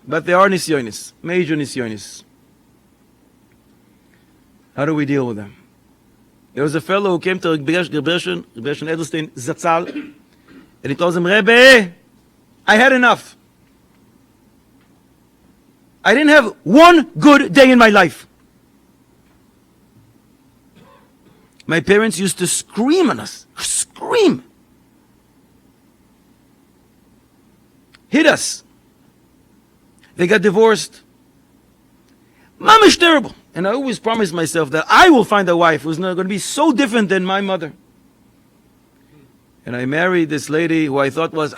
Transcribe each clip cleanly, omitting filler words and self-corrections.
But there are nisyonis, major nisyonis. How do we deal with them? There was a fellow who came to Reb Gershon Edelstein Zatzal, and he told him, Rebbe, I had enough. I didn't have one good day in my life. My parents used to scream on us. Scream. Hit us. They got divorced. Mamish terrible. And I always promised myself that I will find a wife who's not going to be so different than my mother. And I married this lady who I thought was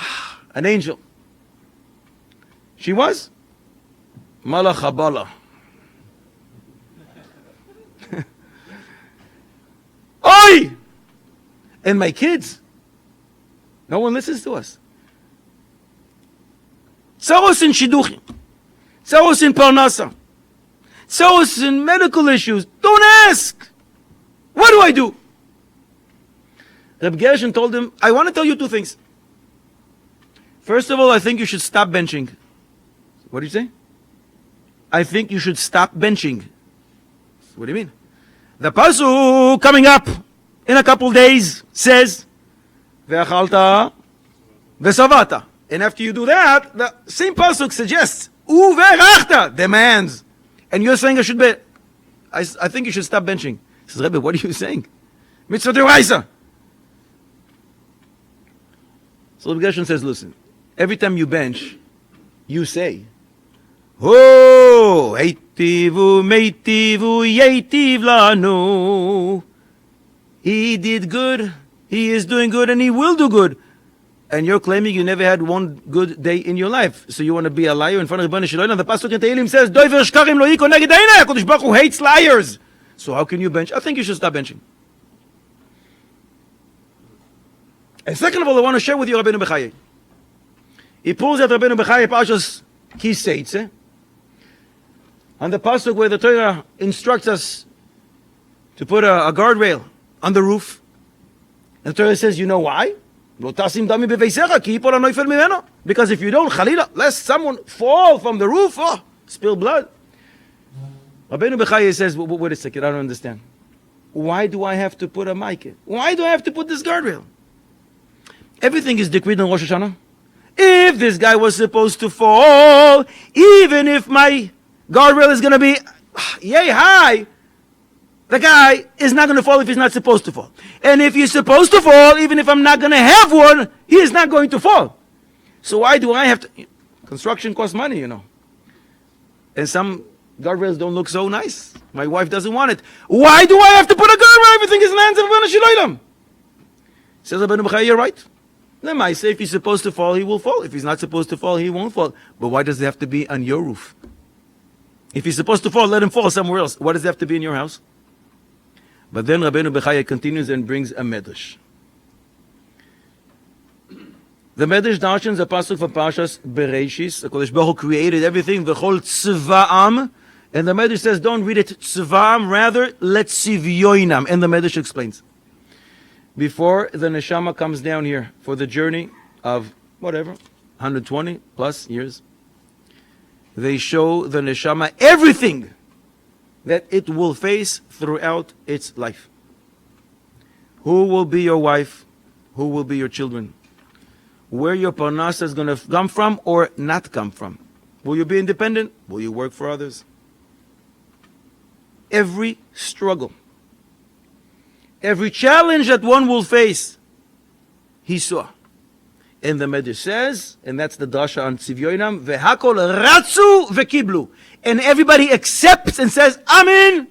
an angel. She was. Malach Habala. Oi! And my kids. No one listens to us. Tzaros in Shidduchim. Tzaros in Parnasa. Tzaros in medical issues. Don't ask. What do I do? Reb Gershon told him, I want to tell you two things. First of all, I think you should stop benching. What do you say? I think you should stop benching. What do you mean? The pasuk coming up in a couple days says, Ve'achalta ve'savata. And after you do that, the same pasuk suggests, Uverachta, demands. And you're saying I should be, I think you should stop benching. He says, Rebbe, what are you saying? Mitzvah deraisa. So Rebbe Gershon says, listen, every time you bench, you say, Oh, Heitivu, Meitivu, Yetiv Lanu. He did good, he is doing good, and he will do good. And you're claiming you never had one good day in your life. So you want to be a liar in front of Ribono Shel Olam? The pasuk in Tehillim says, Doiver shkarim lo yiko neged einai. HaKadosh Baruch Hu hates liars. So how can you bench? I think you should stop benching. And second of all, I want to share with you Rabbeinu Bechaye. He pulls out Rabbeinu Bechaye Parshas Ki Seitzeh, on the pasuk where the Torah instructs us to put a guardrail on the roof. And the Torah says, you know why? Because if you don't, Chalila, lest someone fall from the roof, spill blood. Rabbeinu Bechaye says, wait a second, I don't understand. Why do I have to put a mic? Why do I have to put this guardrail? Everything is decreed on Rosh Hashanah. If this guy was supposed to fall, even if my guardrail is going to be yay high, the guy is not going to fall if he's not supposed to fall. And if he's supposed to fall, even if I'm not going to have one, he is not going to fall. So why do I have to? Construction costs money, you know. And some guardrails don't look so nice. My wife doesn't want it. Why do I have to put a guardrail? Everything is in the hands of Ribono Shel Olam. Says Rabbeinu Bechaye, you're right. If he's supposed to fall, he will fall. If he's not supposed to fall, he won't fall. But why does it have to be on your roof? If he's supposed to fall, let him fall somewhere else. Why does it have to be in your house? But then Rabbeinu Bechaye continues and brings a medrash. The medrash darshans a pasuk from Parshas Bereishis. The Kodesh Baruch Hu created everything. V'chol tzva'am. And the medrash says, don't read it tzva'am, rather let tzivyoinam. And the medrash explains. Before the neshama comes down here for the journey of whatever, 120 plus years, they show the neshama everything that it will face throughout its life. Who will be your wife? Who will be your children? Where your parnasa is going to come from or not come from? Will you be independent? Will you work for others? Every struggle, every challenge that one will face, he saw. And the Medrash says, and that's the drasha on Tzivyoinam, Vehakol ratzu vekiblu. And everybody accepts and says, Amen.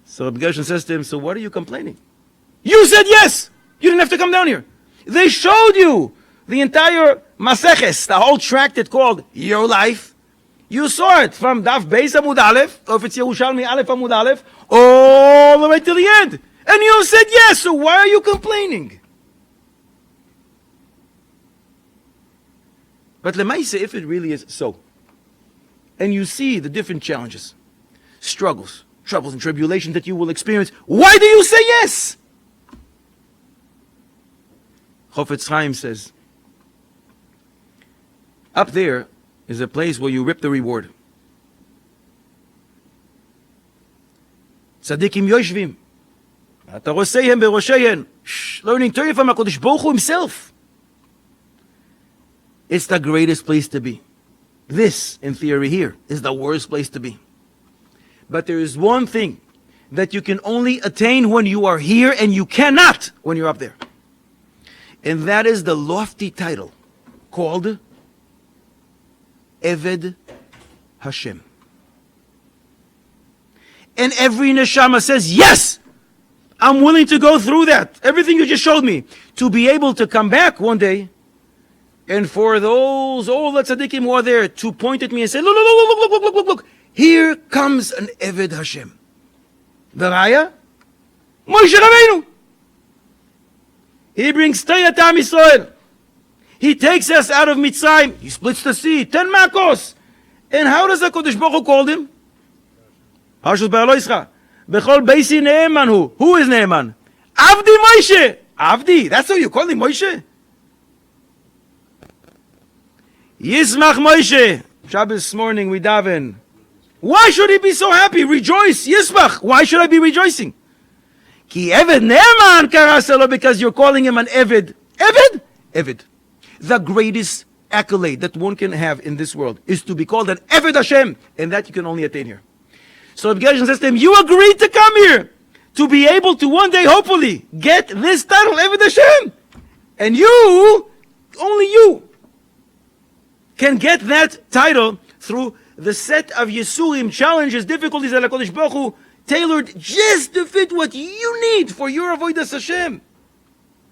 So Reb Gershon says to him, so what are you complaining? You said yes. You didn't have to come down here. They showed you the entire Maseches, the whole tractate called Your Life. You saw it from Daf Beis Amud Aleph, or if it's Yerushalmi Aleph Amud Aleph, all the way to the end. And you said yes, so why are you complaining? But Lemaisa, if it really is so, and you see the different challenges, struggles, troubles, and tribulations that you will experience, why do you say yes? Chofetz Chaim says, Up there is a place where you rip the reward. Tzadikim yoshvim. Ataroseihem berosheyen. Learning Torah from HaKadosh Baruch Hu himself. It's the greatest place to be. This, in theory here, is the worst place to be. But there is one thing that you can only attain when you are here, and you cannot when you're up there. And that is the lofty title called Eved Hashem. And every neshama says, yes, I'm willing to go through that. Everything you just showed me. To be able to come back one day, and for those, all the tzaddikim who are there, to point at me and say, look, look, look, look, look, look, look, look. Here comes an Eved Hashem. The Raya? Moshe Rabbeinu. He brings Tayat Am Yisrael. He takes us out of Mitzrayim. He splits the sea, 10 makos. And how does HaKadosh Baruch Hu call him? Hashus Ba'aloischa. Bechol Beisi Ne'eman Hu. Who is Ne'eman? Avdi Moshe. Avdi. That's how you call him, Moshe. Yismach Moshe. Shabbos morning we daven. Why should he be so happy? Rejoice. Yismach. Why should I be rejoicing? Ki Eved Ne'eman karaselo, because you're calling him an Eved. Eved? Eved. The greatest accolade that one can have in this world is to be called an Eved Hashem. And that you can only attain here. So Rabbi Gershon says to him, you agreed to come here to be able to one day, hopefully, get this title, Eved Hashem. And you, only you, can get that title through the set of Yisurim, challenges, difficulties that HaKadosh Baruch Hu tailored just to fit what you need for your Avodas Hashem.